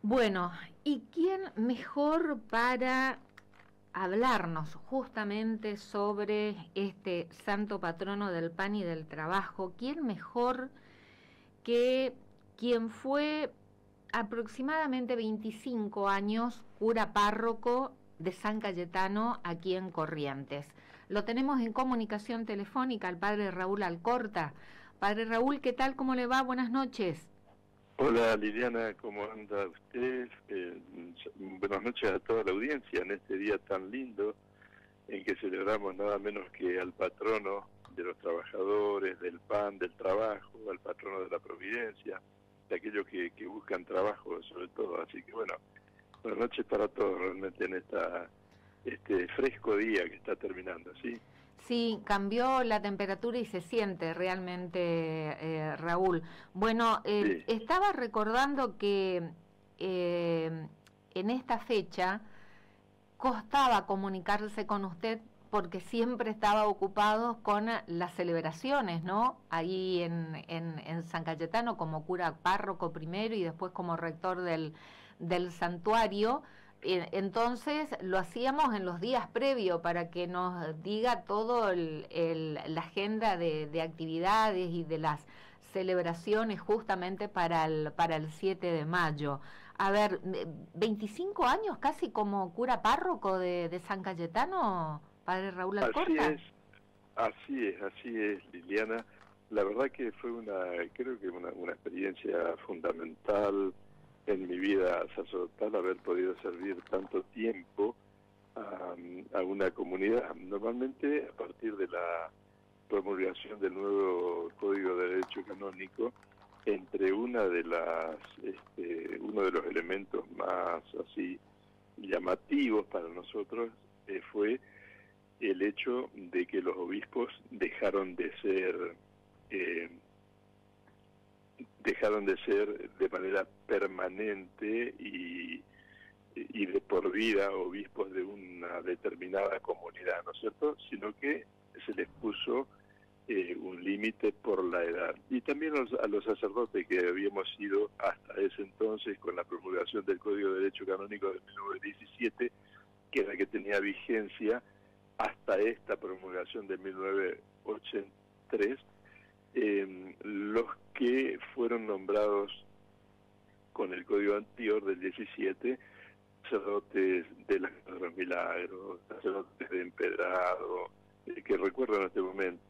Bueno, ¿y quién mejor para hablarnos justamente sobre este santo patrono del pan y del trabajo? ¿Quién mejor que quien fue aproximadamente 25 años cura párroco de San Cayetano aquí en Corrientes? Lo tenemos en comunicación telefónica al padre Raúl Alcorta. Padre Raúl, ¿qué tal? ¿Cómo le va? Buenas noches. Hola Liliana, ¿cómo anda usted? Buenas noches a toda la audiencia en este día tan lindo en que celebramos nada menos que al patrono de los trabajadores, del pan, del trabajo, al patrono de la providencia, de aquellos que buscan trabajo sobre todo. Así que bueno, buenas noches para todos realmente en este fresco día que está terminando, ¿sí? Sí, cambió la temperatura y se siente realmente, Raúl. Bueno, Sí. estaba recordando que en esta fecha costaba comunicarse con usted porque siempre estaba ocupado con las celebraciones, ¿no? Ahí en San Cayetano como cura párroco primero y después como rector del santuario. Entonces lo hacíamos en los días previos para que nos diga todo la agenda de actividades y de las celebraciones justamente para el 7 de mayo. A ver, 25 años casi como cura párroco de San Cayetano, padre Raúl Alcorta. Así es, Liliana. La verdad que fue creo que una experiencia fundamental en mi vida sacerdotal haber podido servir tanto tiempo a una comunidad. Normalmente a partir de la promulgación del nuevo Código de Derecho Canónico, entre uno de los elementos más así llamativos para nosotros fue el hecho de que los obispos dejaron de ser de manera permanente y de por vida obispos de una determinada comunidad, ¿no es cierto?, sino que se les puso un límite por la edad. Y también a los sacerdotes que habíamos sido hasta ese entonces con la promulgación del Código de Derecho Canónico de 1917, que era que tenía vigencia hasta esta promulgación de 1983, los que fueron nombrados con el Código anterior del 17, sacerdotes de la Casa de los Milagros, sacerdotes de Empedrado, que recuerdo en este momento,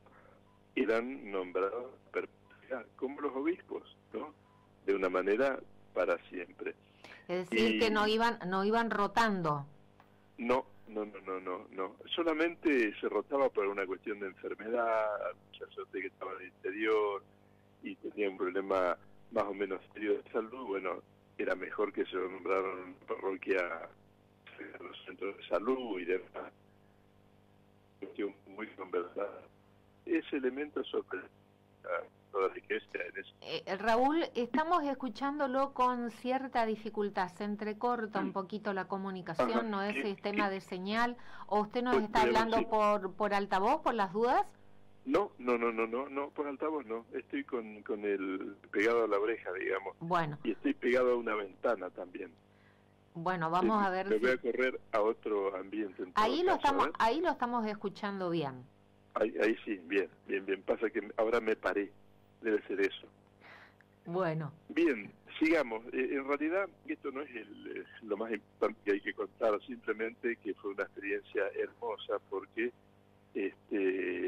eran nombrados como los obispos, ¿no? De una manera para siempre. Es decir, que no iban rotando. No. Solamente se rotaba por una cuestión de enfermedad, sacerdote que estaba en el interior y tenía un problema más o menos serio de salud. Bueno, era mejor que se lo nombraran en parroquia, a los centros de salud y demás. Cuestión muy conversada. Ese elemento sobre toda la iglesia en eso. Raúl, estamos escuchándolo con cierta dificultad, se entrecorta un poquito la comunicación, no es sistema de señal, o usted nos está hablando por altavoz, por las dudas. No, por altavoz no, estoy con el pegado a la oreja, digamos. Bueno. Y estoy pegado a una ventana también. Bueno, vamos a ver me voy a correr a otro ambiente. Ahí lo estamos escuchando bien. Ahí sí, bien. Pasa que ahora me paré, debe ser eso. Bueno. Bien, sigamos. En realidad, esto no es lo más importante que hay que contar, simplemente que fue una experiencia hermosa porque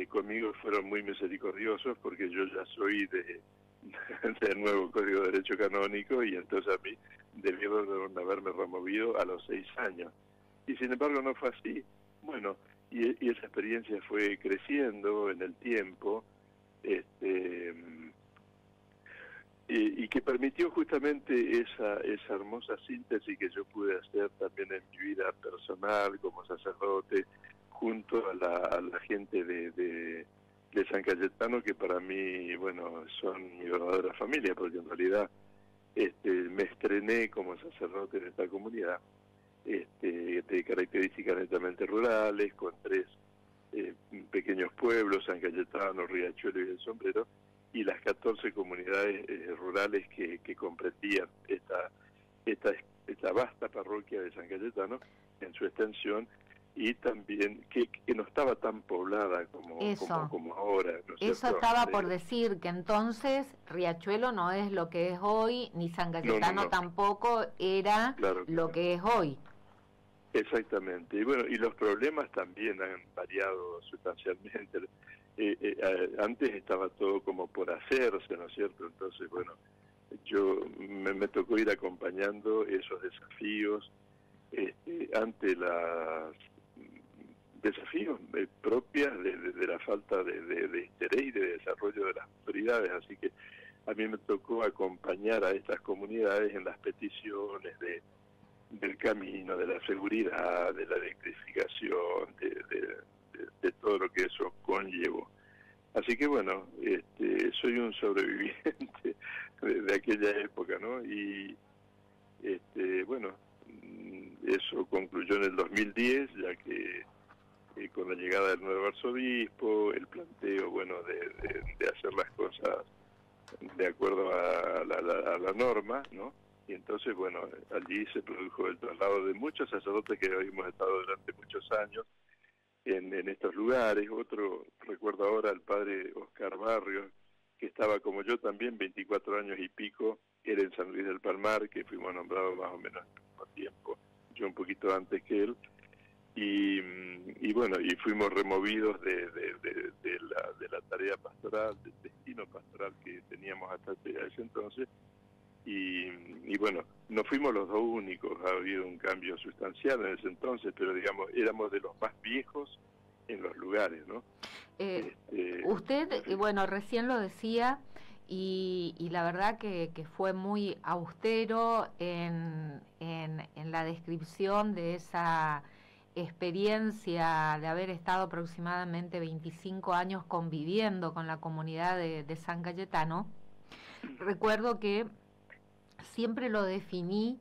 conmigo fueron muy misericordiosos porque yo ya soy del nuevo Código de Derecho Canónico y entonces a mí debieron haberme removido a los 6 años. Y sin embargo no fue así. Bueno, y esa experiencia fue creciendo en el tiempo, y que permitió justamente esa hermosa síntesis que yo pude hacer también en mi vida personal como sacerdote, junto a la gente de San Cayetano, que para mí, bueno, son mi verdadera familia, porque en realidad me estrené como sacerdote en esta comunidad, de características netamente rurales, con 3 pequeños pueblos, San Cayetano, Riachuelo y El Sombrero, y las 14 comunidades rurales que comprendían esta vasta parroquia de San Cayetano en su extensión, y también que no estaba tan poblada como ahora, ¿no es Eso cierto? estaba por decir, que entonces Riachuelo no es lo que es hoy, ni San Cayetano tampoco era lo que es hoy. Exactamente. Y bueno, y los problemas también han variado sustancialmente. Antes estaba todo como por hacerse, ¿no es cierto? Entonces, bueno, yo me tocó ir acompañando esos desafíos ante las desafíos propias de la falta de interés y de desarrollo de las autoridades. Así que a mí me tocó acompañar a estas comunidades en las peticiones del camino, de la seguridad, de la electrificación, de todo lo que eso conllevó. Así que bueno, soy un sobreviviente de aquella época, ¿no? Y bueno, eso concluyó en el 2010, ya que con la llegada del nuevo arzobispo, el planteo, bueno, de hacer las cosas de acuerdo a la norma, ¿no? Y entonces, bueno, allí se produjo el traslado de muchos sacerdotes que habíamos estado durante muchos años en estos lugares. Otro, recuerdo ahora al padre Oscar Barrios, que estaba como yo también, 24 años y pico, era en San Luis del Palmar, que fuimos nombrados más o menos al mismo tiempo, yo un poquito antes que él, y bueno, y fuimos removidos de la tarea pastoral, del destino pastoral que teníamos hasta ese entonces, y bueno, no fuimos los 2 únicos, ha habido un cambio sustancial en ese entonces, pero digamos, éramos de los más viejos en los lugares, ¿no? Usted, bueno, recién lo decía, y la verdad que fue muy austero en la descripción de esa experiencia de haber estado aproximadamente 25 años conviviendo con la comunidad de San Cayetano. Recuerdo que siempre lo definí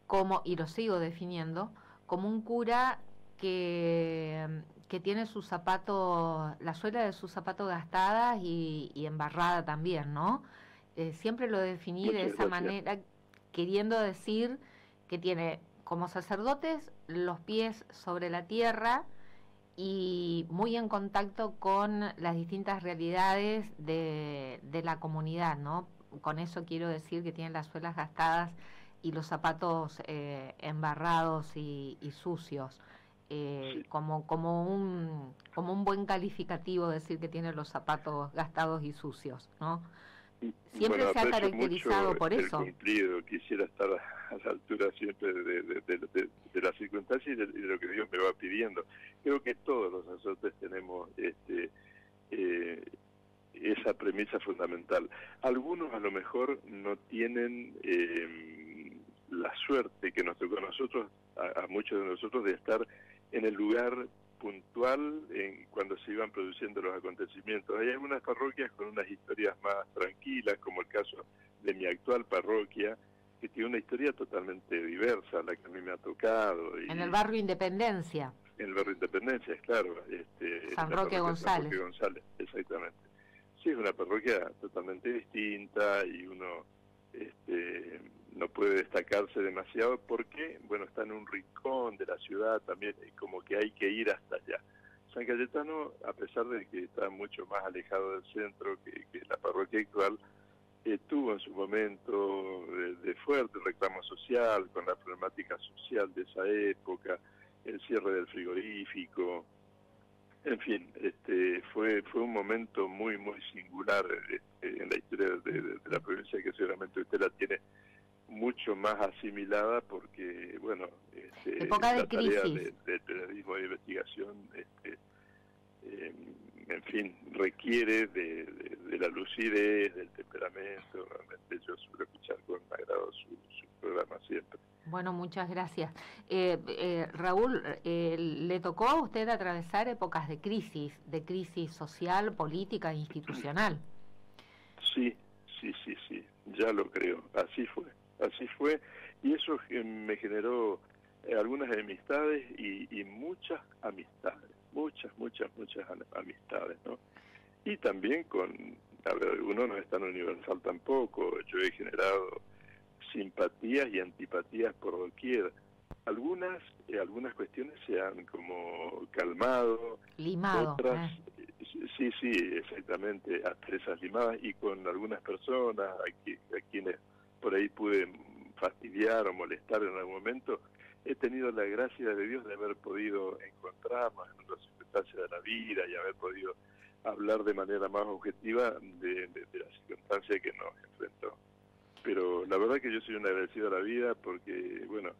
como, y lo sigo definiendo, como un cura que tiene sus zapatos, la suela de sus zapatos gastadas y embarrada también, ¿no? Siempre lo definí de esa manera, queriendo decir que tiene como sacerdotes los pies sobre la tierra y muy en contacto con las distintas realidades de la comunidad, ¿no? Con eso quiero decir que tienen las suelas gastadas y los zapatos embarrados y sucios. Sí. Como un buen calificativo decir que tiene los zapatos gastados y sucios, ¿no? Siempre se ha caracterizado por eso. Cumplido. Quisiera estar a la altura siempre de las circunstancias y de lo que Dios me va pidiendo. Creo que todos los sacerdotes tenemos esa premisa fundamental. Algunos a lo mejor no tienen la suerte que nos tocó a nosotros, a muchos de nosotros, de estar en el lugar puntual cuando se iban produciendo los acontecimientos. Hay algunas parroquias con unas historias más tranquilas, como el caso de mi actual parroquia, que tiene una historia totalmente diversa a la que a mí me ha tocado. En el barrio Independencia. En el barrio Independencia, claro. San Roque González. San Roque González, exactamente. Sí, es una parroquia totalmente distinta y uno no puede destacarse demasiado porque, bueno, está en un rincón de la ciudad también, como que hay que ir hasta allá. San Cayetano, a pesar de que está mucho más alejado del centro que la parroquia actual, tuvo en su momento de fuerte reclamo social, con la problemática social de esa época, el cierre del frigorífico, en fin, fue un momento muy, muy singular en la historia de la provincia, que seguramente usted la tiene mucho más asimilada porque, bueno, época de crisis. Tarea del periodismo de investigación, en fin, requiere de la lucidez, del temperamento. Realmente yo suelo escuchar con agrado su programa siempre. Bueno, muchas gracias. Raúl, ¿le tocó a usted atravesar épocas de crisis social, política e institucional? Sí, ya lo creo. Así fue. Y eso me generó algunas amistades y muchas amistades, muchas amistades, ¿no? Y también uno no es tan universal tampoco. Yo he generado simpatías y antipatías por doquier. Algunas cuestiones se han como calmado, limado. Otras, sí, exactamente, asperezas limadas, y con algunas personas a quienes por ahí pude fastidiar o molestar en algún momento, he tenido la gracia de Dios de haber podido encontrarnos en otras circunstancias de la vida y haber podido hablar de manera más objetiva de la circunstancia que nos enfrentó. Pero la verdad que yo soy un agradecido a la vida porque, bueno,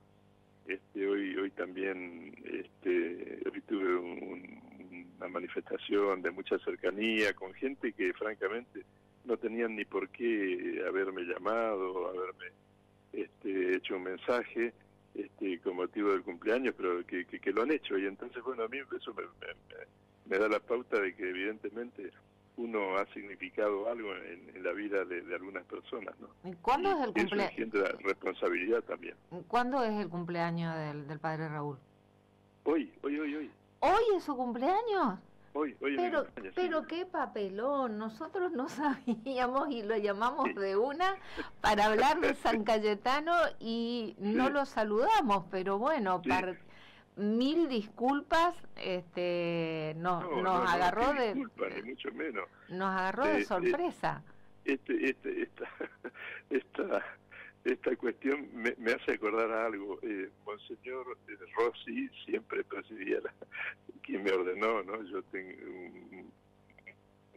hoy también hoy tuve una manifestación de mucha cercanía con gente que francamente no tenían ni por qué haberme llamado, haberme hecho un mensaje con motivo del cumpleaños, pero que lo han hecho. Y entonces, bueno, a mí eso me da la pauta de que evidentemente uno ha significado algo en la vida de algunas personas, ¿no? ¿Cuándo es el cumpleaños? Eso engendra responsabilidad también. ¿Cuándo es el cumpleaños del padre Raúl? Hoy. ¿Hoy es su cumpleaños? Hoy pero sí. Qué papelón, nosotros no sabíamos y lo llamamos de una para hablar de San Cayetano y no lo saludamos, pero bueno, mil disculpas, nos agarró de disculpa, ni mucho menos. Nos agarró de sorpresa. Esta cuestión me hace acordar a algo. Monseñor Rossi siempre presidía quien me ordenó, ¿no? Yo tengo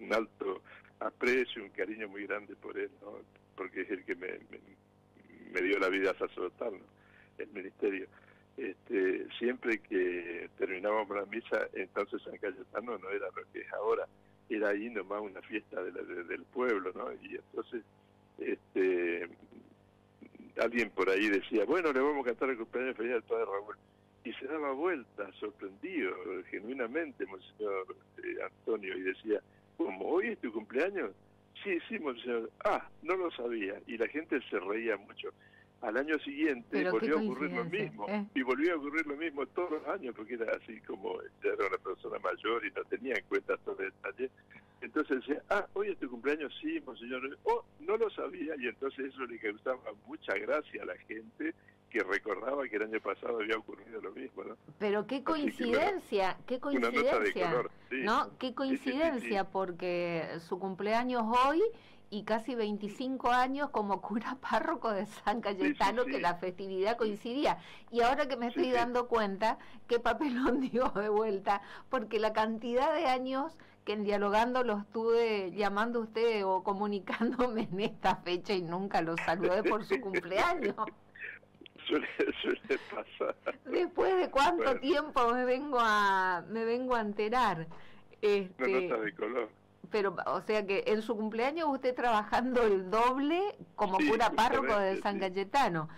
un alto aprecio, un cariño muy grande por él, ¿no? Porque es el que me dio la vida sacerdotal, ¿no? El ministerio. Siempre que terminábamos la misa, entonces San Cayetano no era lo que es ahora, era ahí nomás una fiesta del pueblo, ¿no? Y entonces alguien por ahí decía, bueno, le vamos a cantar el cumpleaños feliz al padre Raúl, y se daba vuelta, sorprendido, genuinamente, Monseñor Antonio, y decía, ¿cómo, hoy es tu cumpleaños? Sí, Monseñor, no lo sabía, y la gente se reía mucho. Al año siguiente volvió a ocurrir lo mismo, y volvió a ocurrir lo mismo todos los años, porque era así como, ya era una persona mayor y no tenía en cuenta todo el detalle. Entonces decía, hoy es tu cumpleaños, sí, Monseñor, no lo sabía, y entonces eso le causaba mucha gracia a la gente que recordaba que el año pasado había ocurrido lo mismo, ¿no? Pero qué coincidencia, una nota de color, sí. ¿No? Qué coincidencia, sí. Porque su cumpleaños hoy y casi 25 años como cura párroco de San Cayetano, que la festividad coincidía. Y ahora que me estoy dando cuenta, qué papelón dio de vuelta, porque la cantidad de años que en Dialogando lo estuve llamando a usted o comunicándome en esta fecha y nunca lo saludé por su cumpleaños. Suele pasar. Después de cuánto tiempo me vengo a enterar. Una nota de color. Pero, o sea que en su cumpleaños usted trabajando el doble como cura párroco de San Cayetano.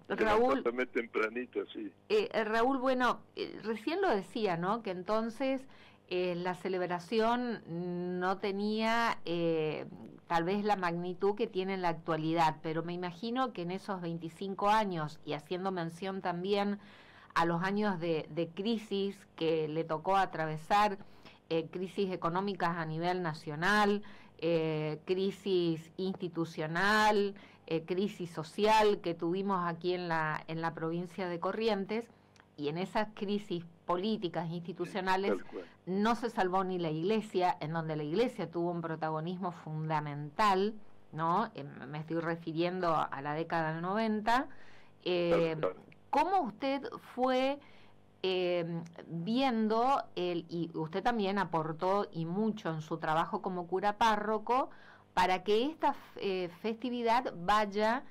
Raúl, tempranito, sí. Raúl, bueno, recién lo decía, ¿no? Que entonces la celebración no tenía tal vez la magnitud que tiene en la actualidad, pero me imagino que en esos 25 años, y haciendo mención también a los años de crisis que le tocó atravesar, crisis económicas a nivel nacional, crisis institucional, crisis social que tuvimos aquí en la provincia de Corrientes, y en esas crisis políticas institucionales no se salvó ni la Iglesia, en donde la Iglesia tuvo un protagonismo fundamental, ¿no? Me estoy refiriendo a la década del 90. ¿Cómo usted fue viendo y usted también aportó y mucho en su trabajo como cura párroco para que esta festividad vaya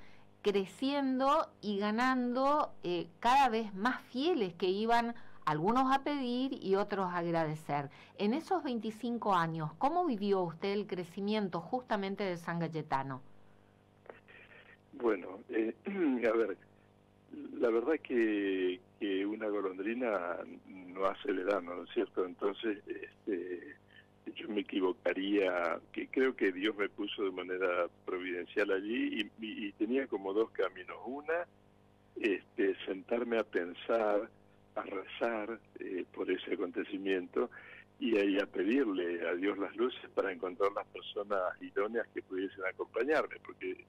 creciendo y ganando cada vez más fieles que iban algunos a pedir y otros a agradecer. En esos 25 años, ¿cómo vivió usted el crecimiento justamente de San Cayetano? Bueno, a ver, la verdad que una golondrina no hace verano, ¿no es cierto? Entonces, yo me equivocaría, que creo que Dios me puso de manera providencial allí y tenía como dos caminos. Una, sentarme a pensar, a rezar por ese acontecimiento y a pedirle a Dios las luces para encontrar las personas idóneas que pudiesen acompañarme, porque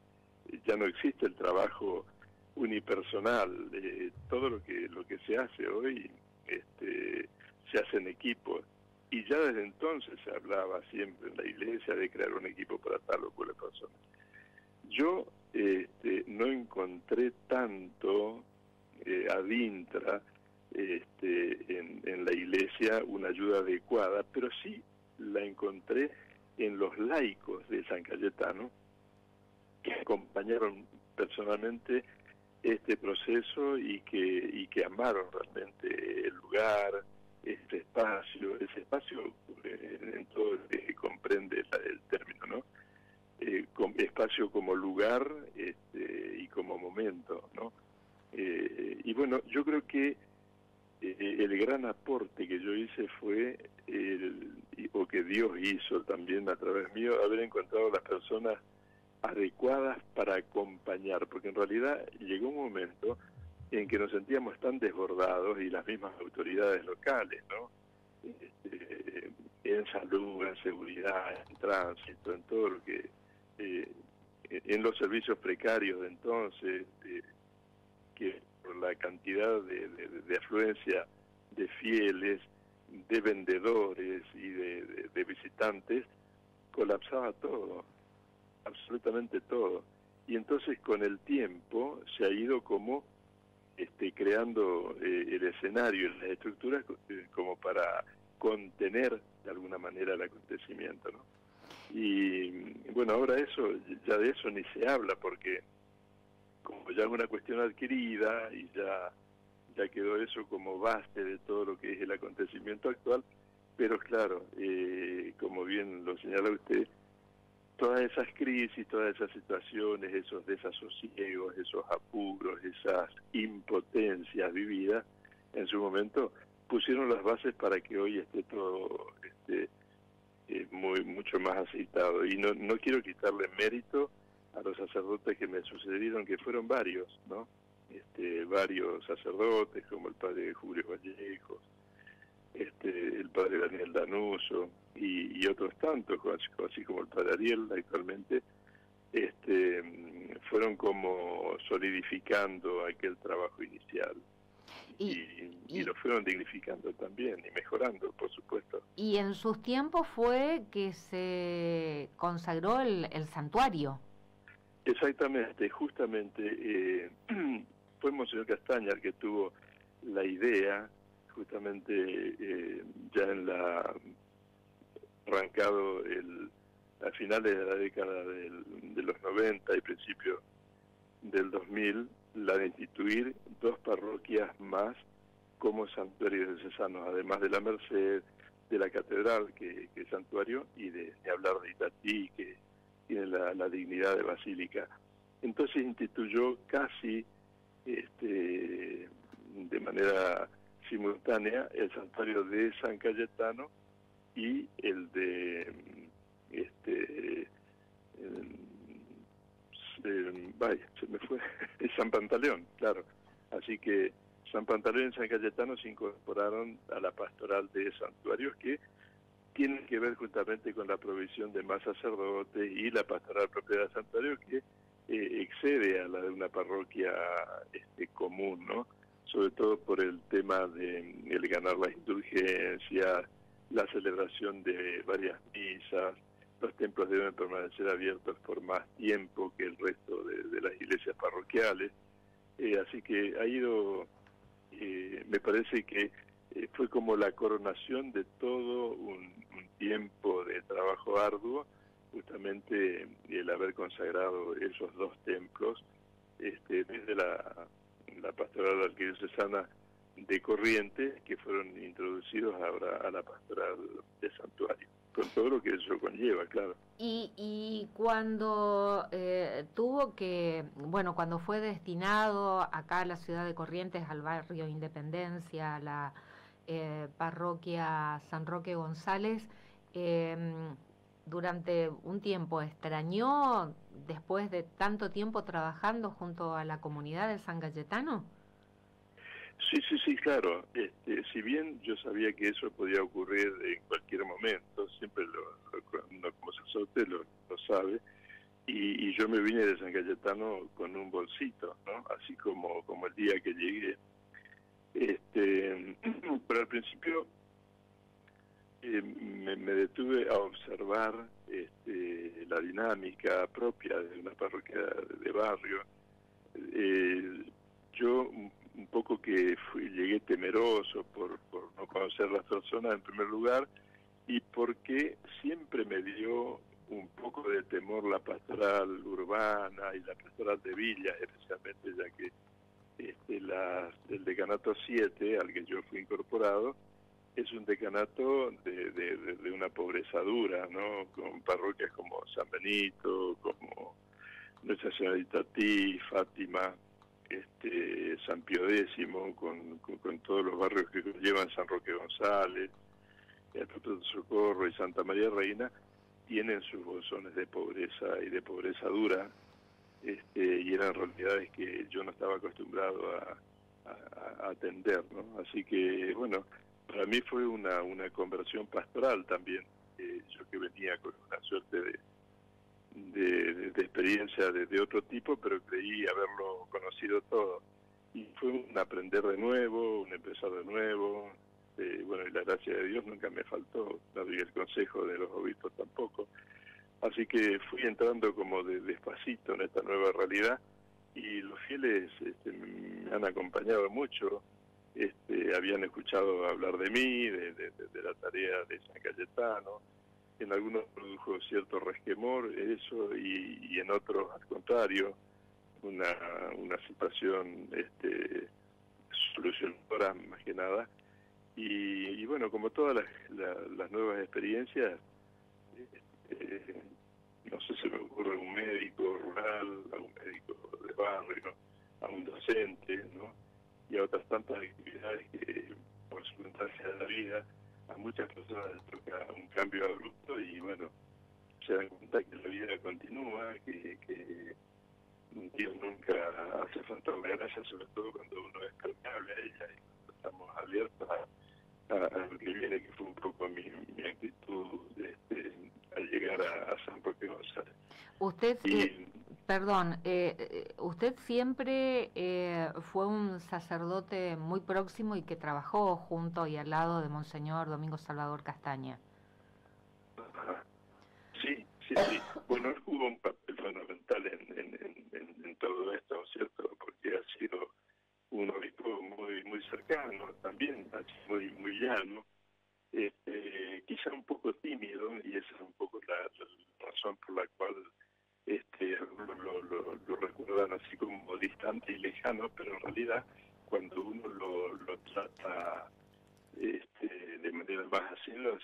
ya no existe el trabajo unipersonal. Todo lo que se hace hoy se hace en equipo, y ya desde entonces se hablaba siempre en la iglesia de crear un equipo para tal o cual persona. Yo no encontré tanto ad intra en la iglesia una ayuda adecuada, pero sí la encontré en los laicos de San Cayetano, que acompañaron personalmente este proceso y que amaron realmente el lugar, ese espacio en todo lo que comprende el término, ¿no? Espacio como lugar y como momento, ¿no? Y bueno, yo creo que el gran aporte que yo hice fue, o que Dios hizo también a través mío, haber encontrado las personas adecuadas para acompañar, porque en realidad llegó un momento en que nos sentíamos tan desbordados, y las mismas autoridades locales, ¿no? En salud, en seguridad, en tránsito, en todo lo que... en los servicios precarios de entonces, que por la cantidad de afluencia de fieles, de vendedores y de visitantes, colapsaba todo, absolutamente todo. Y entonces con el tiempo se ha ido como creando el escenario, las estructuras como para contener de alguna manera el acontecimiento, ¿no? Y bueno, ahora ya de eso ni se habla, porque como ya es una cuestión adquirida y ya quedó eso como base de todo lo que es el acontecimiento actual. Pero claro, como bien lo señala usted, todas esas crisis, todas esas situaciones, esos desasosiegos, esos apuros, esas impotencias vividas en su momento, pusieron las bases para que hoy esté todo mucho más aceitado. Y no quiero quitarle mérito a los sacerdotes que me sucedieron, que fueron varios, ¿no? Varios sacerdotes, como el padre Julio Vallejos, el padre Daniel Danuso y otros tantos, así como el padre Ariel actualmente, fueron como solidificando aquel trabajo inicial y lo fueron dignificando también y mejorando, por supuesto. Y en sus tiempos fue que se consagró el santuario. Exactamente, justamente fue Monseñor Castaña el que tuvo la idea, justamente ya arrancado a finales de la década de los 90 y principios del 2000, la de instituir 2 parroquias más como santuarios diocesanos, además de la Merced, de la Catedral, que es santuario, y de hablar de Itatí, que tiene la dignidad de basílica. Entonces instituyó casi de manera simultánea el santuario de San Cayetano y el de vaya, se me fue, San Pantaleón, claro. Así que San Pantaleón y San Cayetano se incorporaron a la pastoral de santuarios, que tienen que ver justamente con la provisión de más sacerdotes, y la pastoral propia del santuario, que excede a la de una parroquia común, ¿no? Sobre todo por el tema de el ganar las indulgencias, la celebración de varias misas. Los templos deben permanecer abiertos por más tiempo que el resto de las iglesias parroquiales. Así que ha ido, me parece que fue como la coronación de todo un tiempo de trabajo arduo, justamente el haber consagrado esos 2 templos, desde la pastoral arquidiocesana de Corrientes que fueron introducidos ahora a la pastoral de santuario, con todo lo que eso conlleva, claro. Y cuando tuvo que, bueno, cuando fue destinado acá a la ciudad de Corrientes, al barrio Independencia, a la parroquia San Roque González, eh, durante un tiempo extrañó, después de tanto tiempo trabajando junto a la comunidad de San Cayetano. Sí, claro. Si bien yo sabía que eso podía ocurrir en cualquier momento, siempre uno como sacerdote lo sabe, y yo me vine de San Cayetano con un bolsito, ¿no? Así como el día que llegué. Pero al principio me detuve a observar la dinámica propia de una parroquia de barrio. Yo un poco que llegué temeroso por no conocer las personas en primer lugar, y porque siempre me dio un poco de temor la pastoral urbana y la pastoral de villas, especialmente ya que el decanato 7 al que yo fui incorporado es un decanato de una pobreza dura, ¿no? Con parroquias como San Benito, como Nuestra Señorita Tí, Fátima, San Pío X, con todos los barrios que llevan San Roque González, el Perpetuo Socorro y Santa María Reina, tienen sus bolsones de pobreza y de pobreza dura, y eran realidades que yo no estaba acostumbrado a atender, ¿no? Así que, bueno, para mí fue una conversión pastoral también, yo que venía con una suerte de experiencia de otro tipo, pero creí haberlo conocido todo. Y fue un aprender de nuevo, un empezar de nuevo. Bueno, y la gracia de Dios nunca me faltó, no di el consejo de los obispos tampoco. Así que fui entrando como despacito en esta nueva realidad, y los fieles me han acompañado mucho. Habían escuchado hablar de mí, de la tarea de San Cayetano. En algunos produjo cierto resquemor eso, y en otros, al contrario, una situación solucionadora más que nada. Y bueno, como todas las nuevas experiencias, no sé, se me ocurre un médico rural, a un médico de barrio, a un docente, ¿no? Y a otras tantas actividades que, por circunstancias de la vida, a muchas personas les toca un cambio abrupto, y bueno, se dan cuenta que la vida continúa, que Dios nunca hace falta una gracia, sobre todo cuando uno es permeable a ella, y cuando estamos abiertos a lo que viene, que fue un poco mi actitud al llegar a San Roque González. Usted, perdón, usted siempre fue un sacerdote muy próximo y que trabajó junto y al lado de Monseñor Domingo Salvador Castaña. Sí. Bueno, él jugó un papel fundamental en todo esto, ¿cierto? Porque ha sido un obispo muy cercano, también muy llano, quizá un poco tímido, y esa es un poco la razón por la cual lo recuerdan así como distante y lejano, pero en realidad cuando uno lo trata de manera más asidua,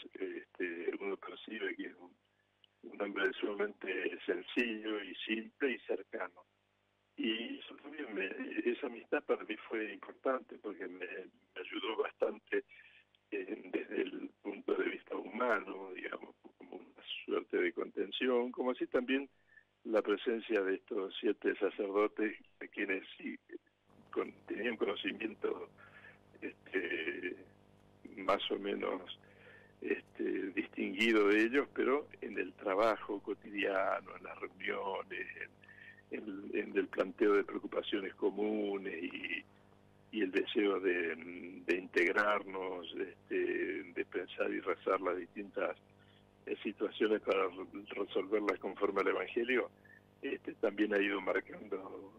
uno percibe que es un hombre sumamente sencillo y simple y cercano. Y eso también esa amistad para mí fue importante, porque me ayudó bastante desde el punto de vista humano, digamos, como una suerte de contención, como así también la presencia de estos 7 sacerdotes, de quienes sí tenían conocimiento más o menos distinguido de ellos, pero en el trabajo cotidiano, en las reuniones, en el planteo de preocupaciones comunes, y el deseo de integrarnos, de pensar y rezar las distintas situaciones para resolverlas conforme al Evangelio, también ha ido marcando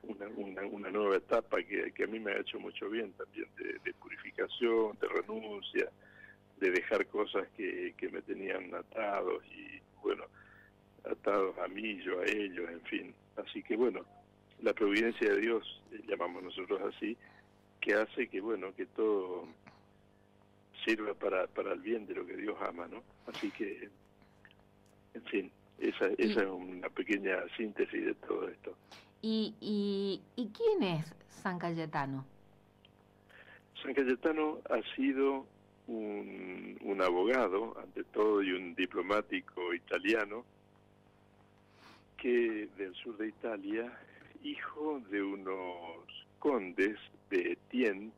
una nueva etapa que a mí me ha hecho mucho bien también, de purificación, de renuncia, de dejar cosas que me tenían atados, y bueno, atados a mí, yo a ellos, en fin. Así que bueno, la providencia de Dios, llamamos nosotros así, que hace que, bueno, que todo sirva para el bien de lo que Dios ama, ¿no? Así que, en fin, esa es una pequeña síntesis de todo esto. ¿Y quién es San Cayetano? San Cayetano ha sido un abogado, ante todo, y un diplomático italiano, que del sur de Italia, hijo de unos condes de Etienne.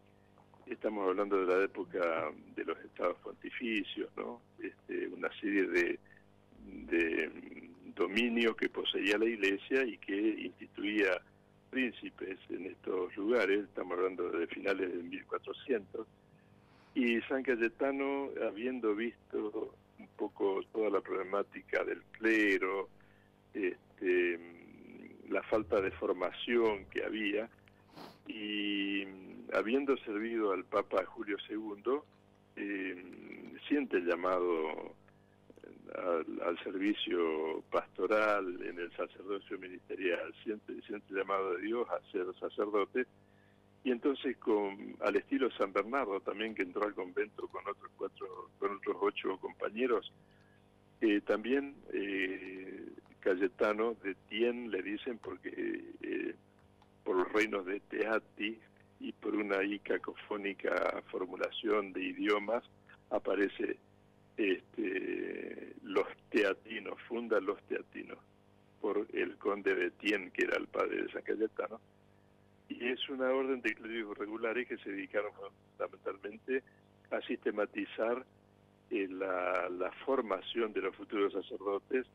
Estamos hablando de la época de los estados pontificios, ¿no? Una serie de dominio que poseía la Iglesia y que instituía príncipes en estos lugares. Estamos hablando de finales de 1400. Y San Cayetano, habiendo visto un poco toda la problemática del clero, la falta de formación que había, y habiendo servido al Papa Julio II, siente el llamado al servicio pastoral en el sacerdocio ministerial, siente el llamado de Dios a ser sacerdote, y entonces al estilo San Bernardo también, que entró al convento con otros 8 compañeros, también Cayetano de Etienne le dicen porque por los reinos de Teati y por una cacofónica formulación de idiomas aparece los teatinos, funda los teatinos por el conde de Etienne, que era el padre de San Cayetano, y es una orden de clérigos regulares que se dedicaron fundamentalmente a sistematizar la formación de los futuros sacerdotes,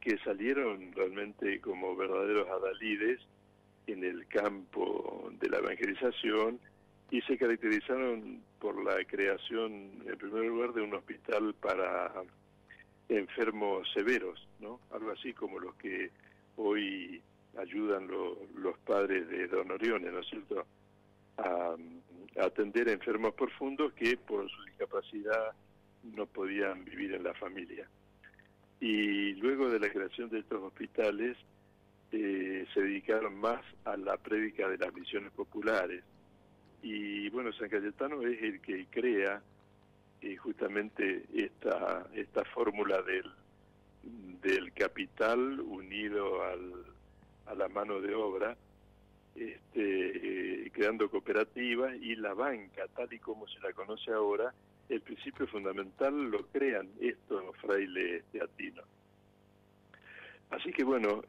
que salieron realmente como verdaderos adalides en el campo de la evangelización, y se caracterizaron por la creación, en primer lugar, de un hospital para enfermos severos, ¿no? Algo así como los que hoy ayudan los padres de Don Orione, ¿no es cierto?, a atender a enfermos profundos que por su discapacidad no podían vivir en la familia. Y luego de la creación de estos hospitales, se dedicaron más a la prédica de las misiones populares. Y bueno, San Cayetano es el que crea justamente esta fórmula del capital unido a la mano de obra, creando cooperativas, y la banca, tal y como se la conoce ahora, el principio fundamental lo crean estos frailes teatinos. Así que bueno,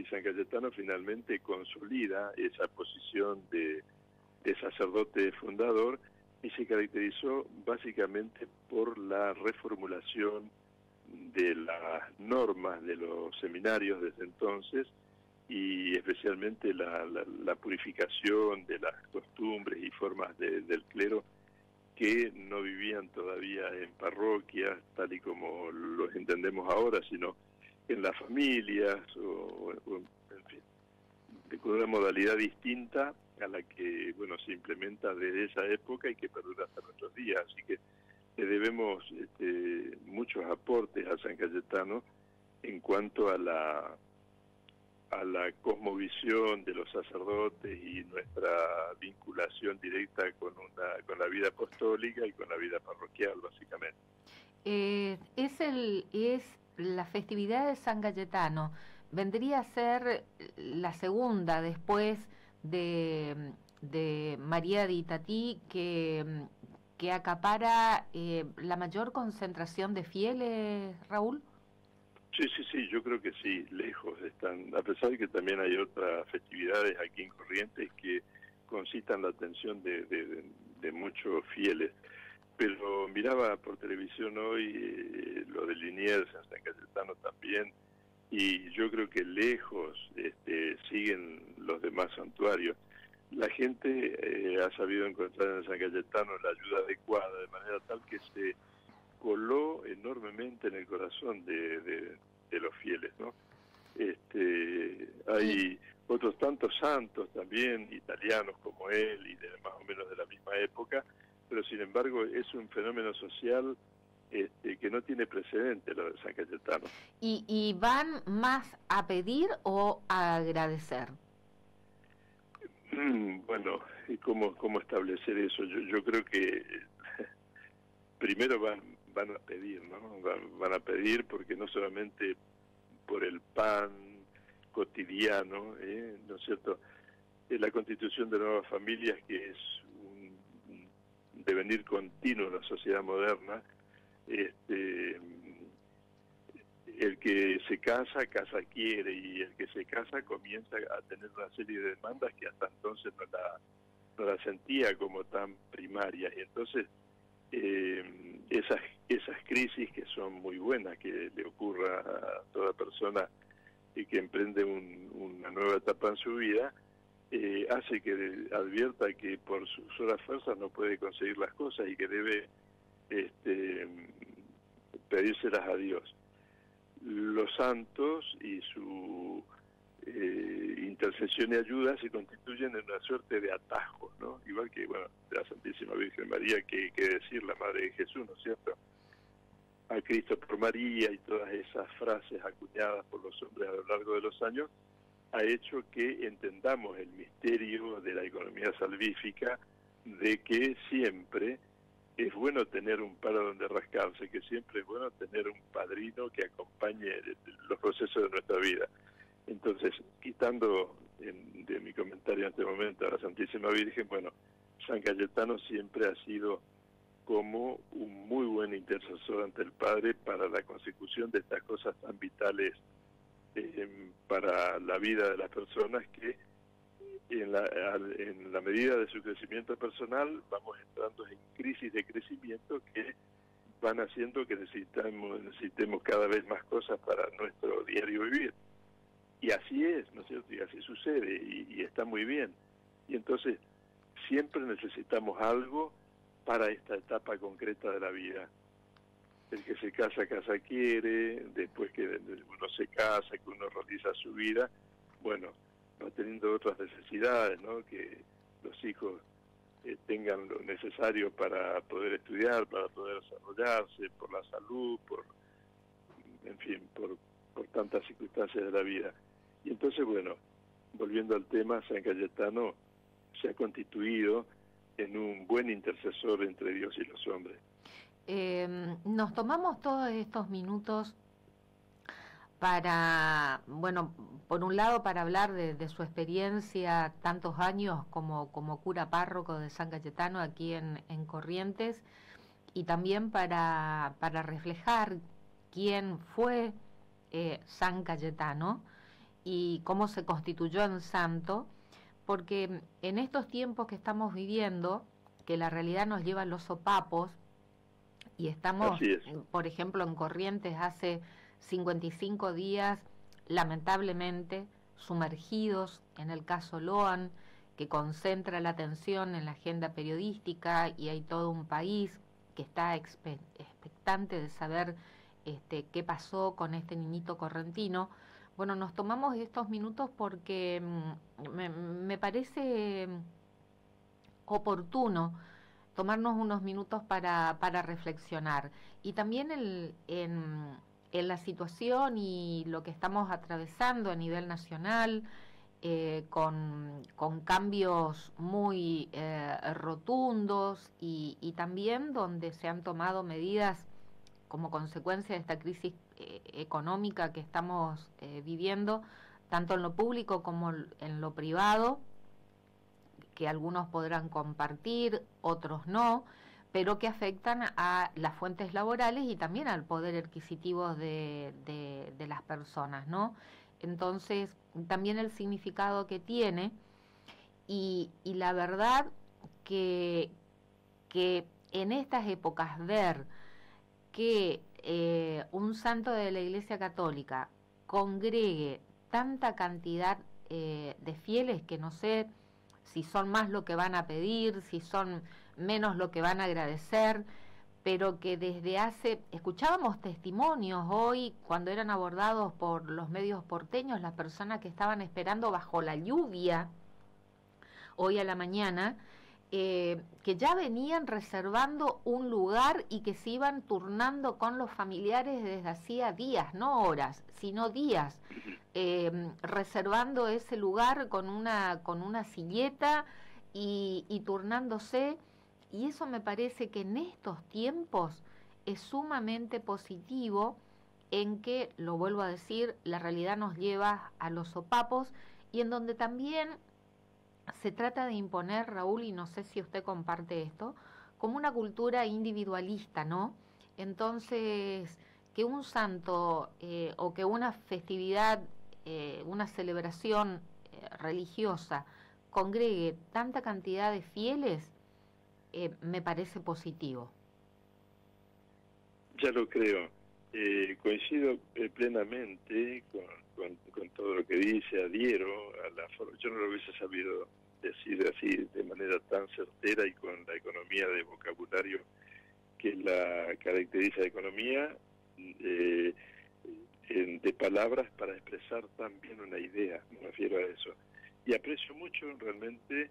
San Cayetano finalmente consolida esa posición de sacerdote fundador, y se caracterizó básicamente por la reformulación de las normas de los seminarios desde entonces, y especialmente la purificación de las costumbres y formas del clero, que no vivían todavía en parroquias tal y como los entendemos ahora, sino en las familias, o en fin, con una modalidad distinta a la que, bueno, se implementa desde esa época y que perdura hasta nuestros días. Así que le debemos muchos aportes a San Cayetano en cuanto a la cosmovisión de los sacerdotes y nuestra vinculación directa con la vida apostólica y con la vida parroquial, básicamente. Es la festividad de San Cayetano, vendría a ser la segunda después de María de Itatí, que acapara la mayor concentración de fieles, Raúl. Sí, yo creo que sí, lejos están, a pesar de que también hay otras festividades aquí en Corrientes que concitan la atención de muchos fieles. Pero miraba por televisión hoy lo de Liniers en San Cayetano también, y yo creo que lejos siguen los demás santuarios. La gente ha sabido encontrar en San Cayetano la ayuda adecuada, de manera tal que se coló enormemente en el corazón de los fieles, ¿no? Hay otros tantos santos también, italianos como él, y más o menos de la misma época, pero sin embargo es un fenómeno social que no tiene precedente, lo de San Cayetano. ¿Y van más a pedir o a agradecer? Bueno, ¿y cómo establecer eso? Yo creo que primero van a pedir, ¿no? Van a pedir porque no solamente por el pan cotidiano, ¿no es cierto? La constitución de nuevas familias, que es un devenir continuo en la sociedad moderna, el que se casa, casa quiere, y el que se casa comienza a tener una serie de demandas que hasta entonces no la sentía como tan primarias. Y entonces esas crisis, que son muy buenas, que le ocurra a toda persona y que emprende una nueva etapa en su vida, hace que advierta que por sus solas fuerzas no puede conseguir las cosas y que debe pedírselas a Dios. Los santos y su intercesión y ayuda se constituyen en una suerte de atajo, ¿no? Igual que, bueno, de la Santísima Virgen María, que decir, la Madre de Jesús, ¿no es cierto? A Cristo por María, y todas esas frases acuñadas por los hombres a lo largo de los años, ha hecho que entendamos el misterio de la economía salvífica, de que siempre es bueno tener un palo donde rascarse, que siempre es bueno tener un padrino que acompañe los procesos de nuestra vida. Entonces, quitando de mi comentario en este momento a la Santísima Virgen, bueno, San Cayetano siempre ha sido como un muy buen intercesor ante el Padre para la consecución de estas cosas tan vitales para la vida de las personas, que en la medida de su crecimiento personal vamos entrando en crisis de crecimiento que van haciendo que necesitemos cada vez más cosas para nuestro diario vivir. Y así es, ¿no es cierto? Y así sucede, y está muy bien. Y entonces siempre necesitamos algo para esta etapa concreta de la vida. El que se casa, casa quiere, después que uno se casa, que uno realiza su vida, bueno, va teniendo otras necesidades, ¿no? Que los hijos tengan lo necesario para poder estudiar, para poder desarrollarse, por la salud, en fin, por tantas circunstancias de la vida. Y entonces, bueno, volviendo al tema, San Cayetano se ha constituido en un buen intercesor entre Dios y los hombres. Nos tomamos todos estos minutos para, bueno, por un lado para hablar de su experiencia, tantos años como cura párroco de San Cayetano aquí en Corrientes, y también para reflejar quién fue San Cayetano y cómo se constituyó en santo, porque en estos tiempos que estamos viviendo, que la realidad nos lleva a los sopapos, y estamos, por ejemplo, en Corrientes hace 55 días, lamentablemente, sumergidos en el caso Loan, que concentra la atención en la agenda periodística, y hay todo un país que está expectante de saber qué pasó con este niñito correntino. Bueno, nos tomamos estos minutos porque me parece oportuno tomarnos unos minutos para reflexionar. Y también en la situación y lo que estamos atravesando a nivel nacional, con cambios muy rotundos, y también donde se han tomado medidas como consecuencia de esta crisis económica que estamos viviendo, tanto en lo público como en lo privado, que algunos podrán compartir, otros no, pero que afectan a las fuentes laborales y también al poder adquisitivo de las personas, ¿no? Entonces, también el significado que tiene, y la verdad que en estas épocas ver que un santo de la Iglesia Católica congregue tanta cantidad de fieles, que no sé si son más lo que van a pedir, si son menos lo que van a agradecer, pero que desde escuchábamos testimonios hoy cuando eran abordados por los medios porteños, las personas que estaban esperando bajo la lluvia hoy a la mañana, que ya venían reservando un lugar y que se iban turnando con los familiares desde hacía días, no horas, sino días, reservando ese lugar con una silleta y turnándose. Y eso me parece que en estos tiempos es sumamente positivo, en que, lo vuelvo a decir, la realidad nos lleva a los sopapos, y en donde también se trata de imponer, Raúl, y no sé si usted comparte esto, como una cultura individualista, ¿no? Entonces, que un santo o que una festividad, una celebración religiosa congregue tanta cantidad de fieles, me parece positivo. Ya lo creo. Coincido plenamente con todo lo que dice, adhiero a la forma. Yo no lo hubiese sabido decir así de manera tan certera y con la economía de vocabulario que la caracteriza de economía, de palabras para expresar tan bien una idea, me refiero a eso. Y aprecio mucho realmente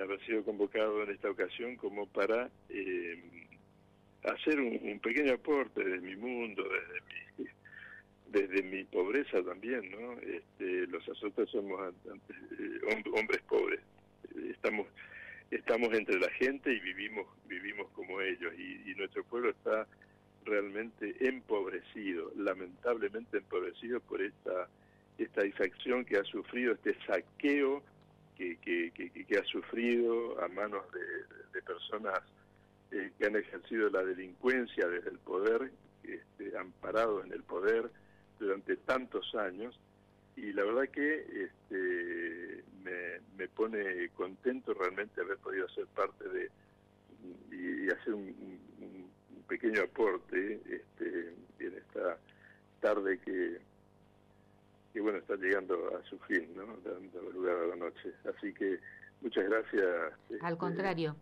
haber sido convocado en esta ocasión como para hacer un pequeño aporte de mi mundo, desde mi pobreza también, ¿no? Los sacerdotes somos hombres pobres, estamos entre la gente y vivimos como ellos, y nuestro pueblo está realmente empobrecido, lamentablemente empobrecido por esta exacción que ha sufrido, este saqueo que ha sufrido a manos de personas que han ejercido la delincuencia desde el poder, amparados en el poder durante tantos años, y la verdad que me pone contento realmente haber podido ser parte de y hacer un pequeño aporte en esta tarde que bueno, está llegando a su fin, ¿no? Dando lugar a la noche. Así que muchas gracias. Al contrario.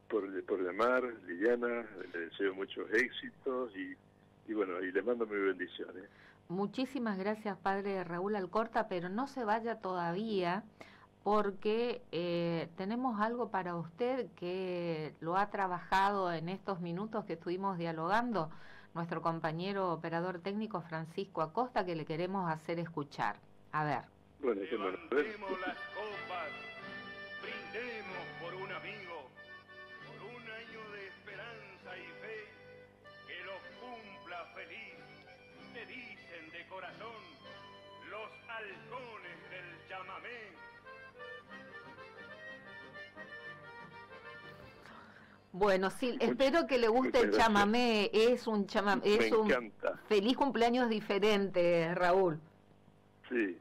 Por llamar, Liliana, le deseo muchos éxitos y bueno, y le mando mis bendiciones. Muchísimas gracias, padre Raúl Alcorta, pero no se vaya todavía, porque tenemos algo para usted que lo ha trabajado en estos minutos que estuvimos dialogando nuestro compañero operador técnico Francisco Acosta, que le queremos hacer escuchar. A ver. Bueno, levantemos las copas, brindemos por un amigo, por un año de esperanza y fe, que los cumpla feliz, me dicen de corazón los halcones del chamamé. Bueno, sí, espero que le guste el chamamé. Es un chamamé, es un feliz cumpleaños diferente, Raúl. Sí,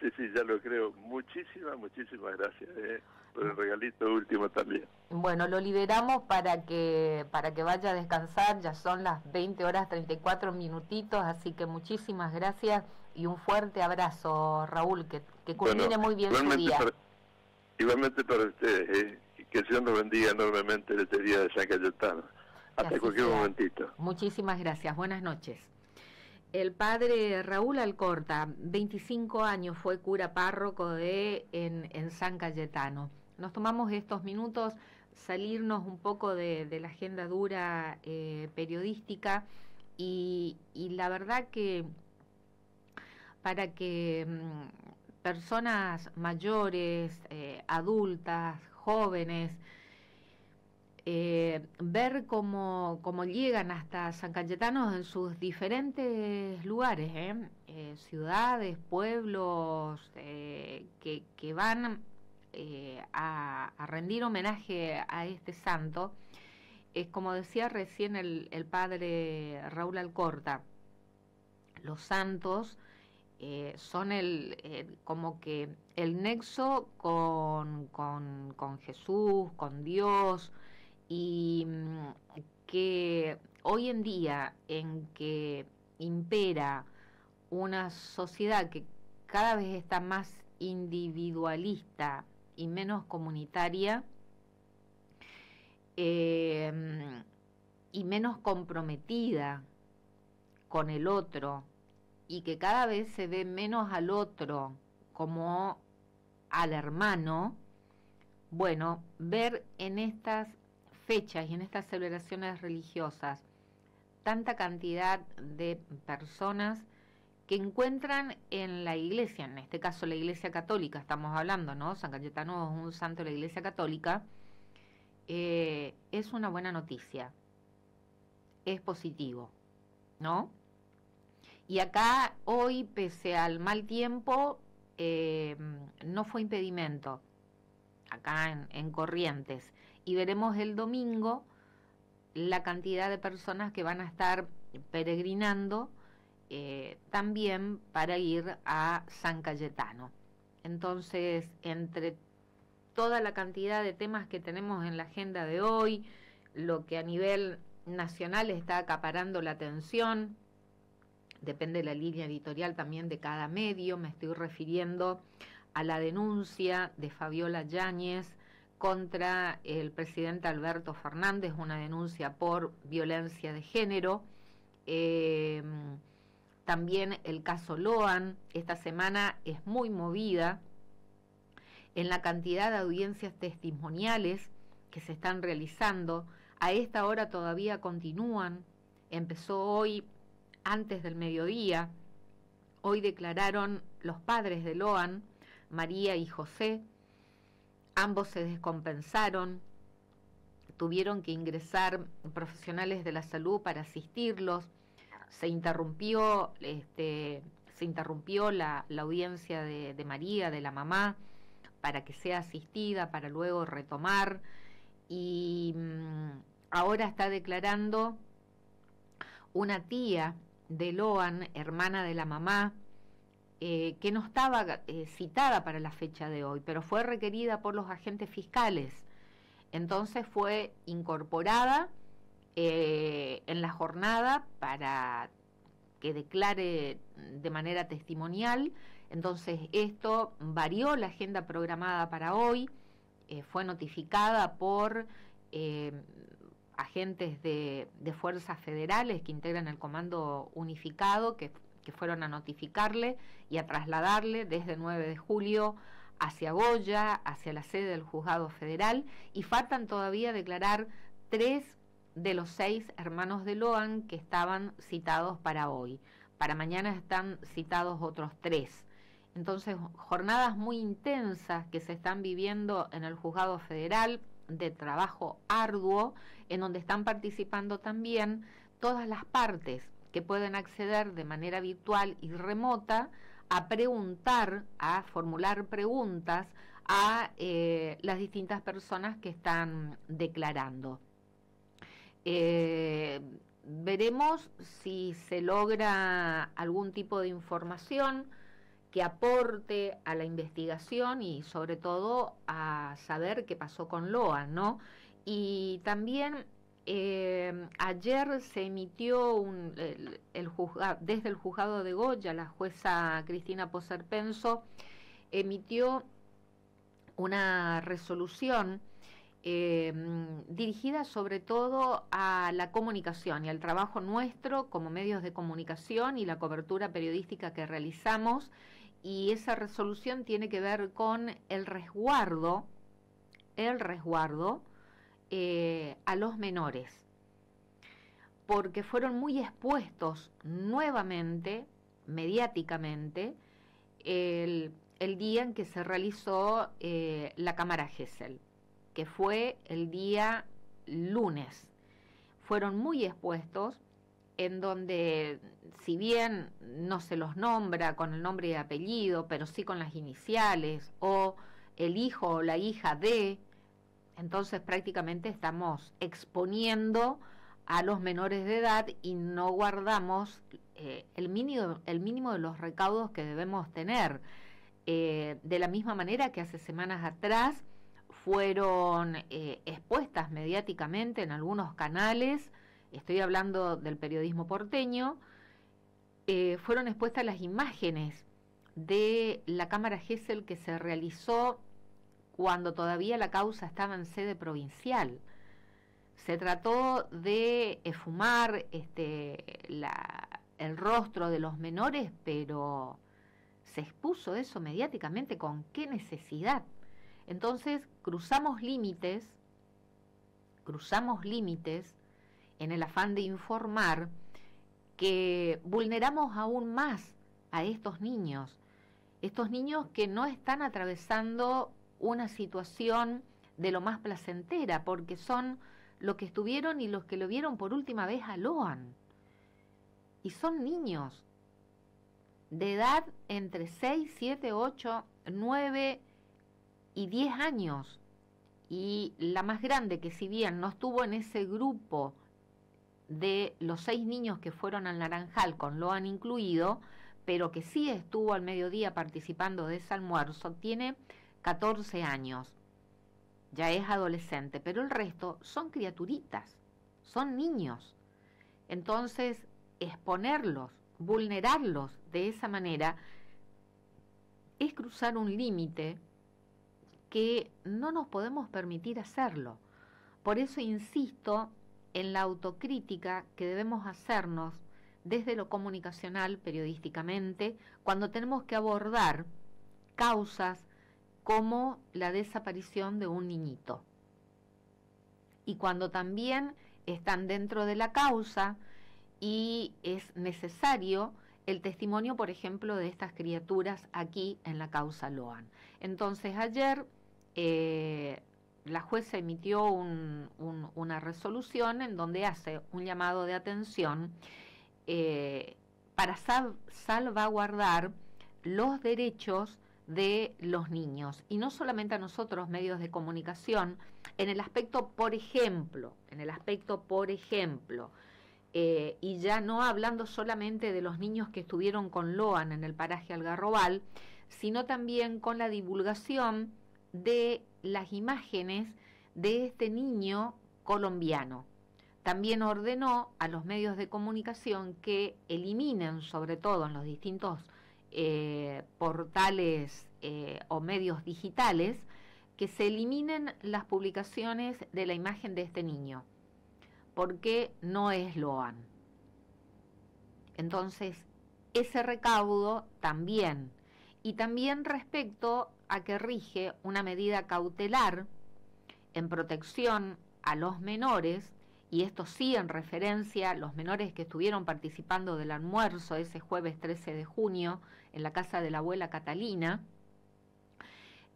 ya lo creo. Muchísimas gracias por el regalito último también. Bueno, lo liberamos para que vaya a descansar. Ya son las 20:34, así que muchísimas gracias y un fuerte abrazo, Raúl, que culmine muy bien su día. Igualmente para ustedes, que el Señor nos bendiga enormemente en este día de San Cayetano. Hasta cualquier momentito. Muchísimas gracias. Buenas noches. El padre Raúl Alcorta, 25 años, fue cura párroco en San Cayetano. Nos tomamos estos minutos, salirnos un poco de la agenda dura periodística y la verdad que para que personas mayores, adultas, jóvenes, ver cómo llegan hasta San Cayetano en sus diferentes lugares, ciudades, pueblos, que van a rendir homenaje a este santo. Es como decía recién el padre Raúl Alcorta, los santos son como que el nexo con Jesús, con Dios, y que hoy en día, en que impera una sociedad que cada vez está más individualista y menos comunitaria, y menos comprometida con el otro, y que cada vez se ve menos al otro como al hermano, bueno, ver en estas fechas y en estas celebraciones religiosas tanta cantidad de personas que encuentran en la iglesia, en este caso la iglesia católica, estamos hablando, ¿no? San Cayetano es un santo de la iglesia católica, es una buena noticia, es positivo, ¿no? Y acá hoy, pese al mal tiempo, no fue impedimento, acá en Corrientes, y veremos el domingo la cantidad de personas que van a estar peregrinando también para ir a San Cayetano. Entonces, entre toda la cantidad de temas que tenemos en la agenda de hoy, lo que a nivel nacional está acaparando la atención, depende de la línea editorial también de cada medio, me estoy refiriendo a la denuncia de Fabiola Yáñez contra el presidente Alberto Fernández, una denuncia por violencia de género. También el caso Loan, esta semana es muy movida en la cantidad de audiencias testimoniales que se están realizando. A esta hora todavía continúan, empezó hoy antes del mediodía. Hoy declararon los padres de Loan, María y José. Ambos se descompensaron, tuvieron que ingresar profesionales de la salud para asistirlos. Se interrumpió la audiencia de María, de la mamá, para que sea asistida, para luego retomar. Y ahora está declarando una tía de Loan, hermana de la mamá, que no estaba citada para la fecha de hoy, pero fue requerida por los agentes fiscales. Entonces fue incorporada en la jornada para que declare de manera testimonial. Entonces esto varió la agenda programada para hoy, fue notificada por agentes de fuerzas federales que integran el Comando Unificado, que fueron a notificarle y a trasladarle desde 9 de julio hacia Goya, hacia la sede del Juzgado Federal, y faltan todavía declarar 3 de los 6 hermanos de Loan que estaban citados para hoy. Para mañana están citados otros 3. Entonces, jornadas muy intensas que se están viviendo en el Juzgado Federal, de trabajo arduo, en donde están participando también todas las partes que pueden acceder de manera virtual y remota a preguntar, a formular preguntas a las distintas personas que están declarando. Veremos si se logra algún tipo de información que aporte a la investigación y sobre todo a saber qué pasó con Loan, ¿no? Y también ayer se emitió desde el juzgado de Goya, la jueza Cristina Poserpenso emitió una resolución dirigida sobre todo a la comunicación y al trabajo nuestro como medios de comunicación y la cobertura periodística que realizamos, y esa resolución tiene que ver con el resguardo a los menores, porque fueron muy expuestos nuevamente, mediáticamente, el día en que se realizó la cámara Gesell, que fue el día lunes. Fueron muy expuestos, en donde, si bien no se los nombra con el nombre y apellido, pero sí con las iniciales, o el hijo o la hija de, entonces prácticamente estamos exponiendo a los menores de edad y no guardamos el mínimo de los recaudos que debemos tener. De la misma manera que hace semanas atrás fueron expuestas mediáticamente en algunos canales, estoy hablando del periodismo porteño, fueron expuestas las imágenes de la cámara Gesell que se realizó cuando todavía la causa estaba en sede provincial. Se trató de esfumar el rostro de los menores, pero se expuso eso mediáticamente. ¿Con qué necesidad? Entonces cruzamos límites en el afán de informar, que vulneramos aún más a estos niños que no están atravesando una situación de lo más placentera, porque son los que estuvieron y los que lo vieron por última vez a Loan. Y son niños de edad entre 6, 7, 8, 9 y 10 años. Y la más grande, que si bien no estuvo en ese grupo de los 6 niños que fueron al Naranjal, con Loan incluido, pero que sí estuvo al mediodía participando de ese almuerzo, tiene 14 años. Ya es adolescente, pero el resto son criaturitas, son niños. Entonces, exponerlos, vulnerarlos de esa manera, es cruzar un límite que no nos podemos permitir hacerlo. Por eso insisto en la autocrítica que debemos hacernos desde lo comunicacional, periodísticamente, cuando tenemos que abordar causas como la desaparición de un niñito. Y cuando también están dentro de la causa y es necesario el testimonio, por ejemplo, de estas criaturas aquí en la causa Loan. Entonces, ayer la jueza emitió una resolución en donde hace un llamado de atención para salvaguardar los derechos de los niños, y no solamente a nosotros, medios de comunicación, en el aspecto, por ejemplo, y ya no hablando solamente de los niños que estuvieron con Loan en el paraje Algarrobal, sino también con la divulgación de las imágenes de este niño colombiano. También ordenó a los medios de comunicación que eliminen, sobre todo en los distintos portales o medios digitales, que se eliminen las publicaciones de la imagen de este niño, porque no es Loan. Entonces, ese recaudo también. Y también respecto a que rige una medida cautelar en protección a los menores, y esto sí en referencia a los menores que estuvieron participando del almuerzo ese jueves 13 de junio en la casa de la abuela Catalina.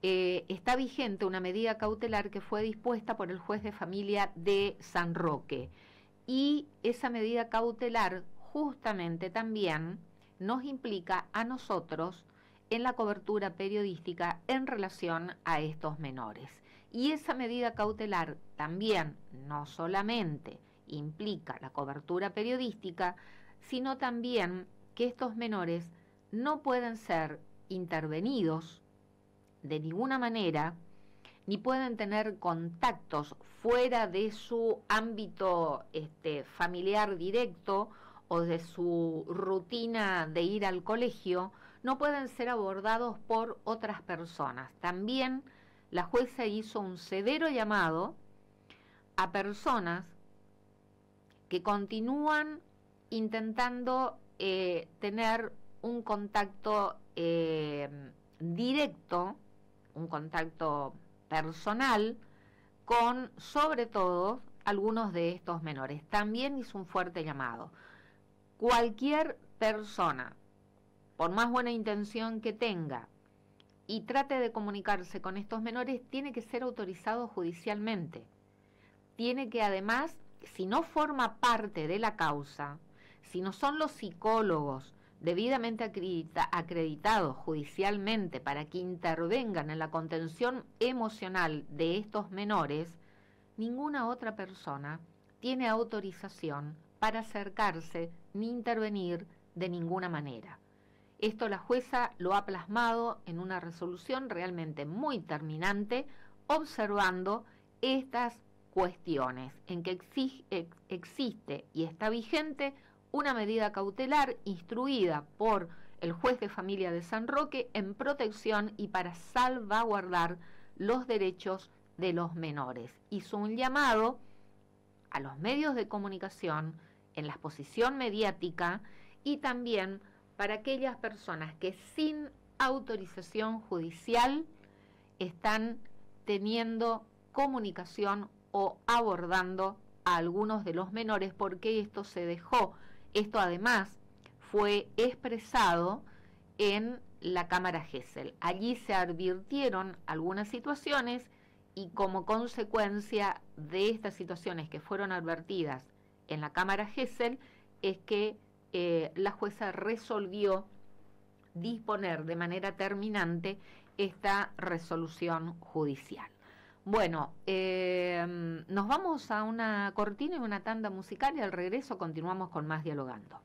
Está vigente una medida cautelar que fue dispuesta por el juez de familia de San Roque, y esa medida cautelar justamente también nos implica a nosotros en la cobertura periodística en relación a estos menores. Y esa medida cautelar también no solamente implica la cobertura periodística, sino también que estos menores no pueden ser intervenidos de ninguna manera, ni pueden tener contactos fuera de su ámbito familiar directo o de su rutina de ir al colegio, no pueden ser abordados por otras personas. También la jueza hizo un severo llamado a personas que continúan intentando tener un contacto directo, un contacto personal con, sobre todo, algunos de estos menores. También hizo un fuerte llamado. Cualquier persona, por más buena intención que tenga, y trate de comunicarse con estos menores, tiene que ser autorizado judicialmente. Tiene que, además, si no forma parte de la causa, si no son los psicólogos debidamente acreditados judicialmente para que intervengan en la contención emocional de estos menores, ninguna otra persona tiene autorización para acercarse ni intervenir de ninguna manera. Esto la jueza lo ha plasmado en una resolución realmente muy terminante, observando estas cuestiones en que existe y está vigente una medida cautelar instruida por el juez de familia de San Roque en protección y para salvaguardar los derechos de los menores. Hizo un llamado a los medios de comunicación en la exposición mediática y también para aquellas personas que sin autorización judicial están teniendo comunicación o abordando a algunos de los menores, porque esto se dejó, esto además fue expresado en la Cámara Gesell. Allí se advirtieron algunas situaciones y como consecuencia de estas situaciones que fueron advertidas en la Cámara Gesell es que la jueza resolvió disponer de manera terminante esta resolución judicial. Bueno, nos vamos a una cortina y una tanda musical y al regreso continuamos con más Dialogando.